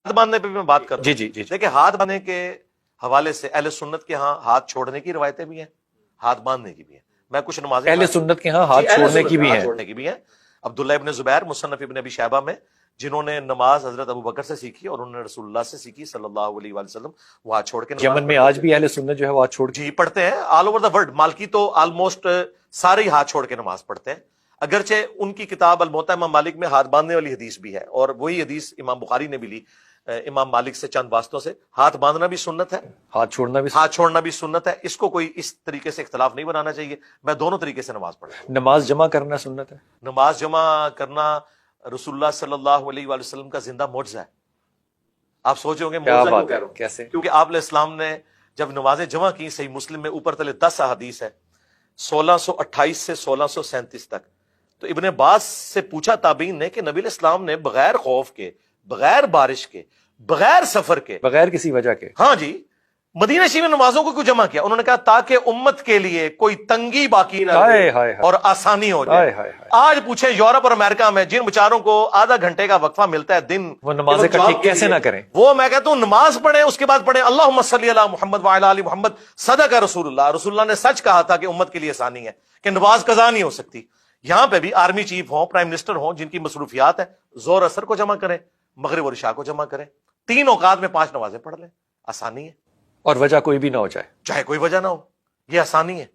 ہاتھ باندھنے پہ بھی میں بات کروں. جی. دیکھیں ہاتھ باندھنے کے حوالے سے اہل سنت کے ہاں ہاتھ چھوڑنے کی روایتیں بھی ہیں، ہاتھ باندھنے کی بھی ہیں. میں کچھ نمازیں اہل سنت کے ہاں ہاتھ چھوڑنے کی بھی ہیں. چھوڑنے کی بھی ہیں. عبداللہ ابن زبیر مصنف ابن ابی شیبہ میں، جنہوں نے نماز حضرت ابو بکر سے سیکھی اور انہوں نے رسول اللہ سے سیکھی صلی اللہ علیہ وآلہ وسلم، وہ ہاتھ چھوڑ کے نماز یمن میں آج بھی اہل سنت جو ہے وہ ہاتھ چھوڑ کے جی پڑھتے ہیں. آل اوور دا ورلڈ مالکی تو آلموسٹ سارے ہی ہاتھ چھوڑ کے نماز پڑھتے ہیں. اگرچہ ان کی کتاب الموطا امام مالک میں ہاتھ باندھنے والی حدیث بھی ہے، اور وہی حدیث امام بخاری نے بھی لی امام مالک سے چند واسطوں سے. ہاتھ باندھنا بھی سنت ہے، ہاتھ چھوڑنا بھی ہاتھ چھوڑنا بھی سنت ہے. اس کو کوئی اس طریقے سے اختلاف نہیں بنانا چاہیے. میں دونوں طریقے سے نماز پڑھتا ہوں. نماز جمع کرنا سنت ہے. نماز جمع کرنا رسول اللہ صلی اللہ علیہ وآلہ وسلم کا زندہ معجزہ ہے. آپ سوچے ہوں گے کیا معجزہ بات کیوں کہہ ہے، رہا ہوں؟ کیسے؟ کیونکہ آپ علیہ السلام نے جب نمازیں جمع کی، صحیح مسلم میں اوپر تلے 10 احادیث ہے، 1628 سے 1637 تک. تو ابن عباس سے پوچھا تابعین نے کہ نبی علیہ السلام نے بغیر خوف کے، بغیر بارش کے، بغیر سفر کے، بغیر کسی وجہ کے، ہاں جی، مدینہ شریف میں نمازوں کو کیوں جمع کیا؟ انہوں نے کہا تاکہ امت کے لیے کوئی تنگی باقی نہ رہے اور آسانی ہو جائے. آج پوچھیں یورپ اور امریکہ میں جن بیچاروں کو آدھا گھنٹے کا وقفہ ملتا ہے دن، وہ نمازیں اکٹھی کیسے نہ کریں؟ وہ میں کہتا ہوں نماز پڑھیں، اس کے بعد پڑھیں اللہم صلی علی محمد وعلی آل محمد. صدق رسول اللہ. رسول اللہ نے سچ کہا تھا کہ امت کے لیے آسانی ہے کہ نماز قضا نہیں ہو سکتی. یہاں پہ بھی آرمی چیف ہوں، پرائم منسٹر ہوں، جن کی مصروفیات ہیں، زور اثر کو جمع کریں، مغرب اور عشاء کو جمع کریں، 3 اوقات میں 5 نمازیں پڑھ لیں. آسانی ہے، اور وجہ کوئی بھی نہ ہو جائے، چاہے کوئی وجہ نہ ہو، یہ آسانی ہے.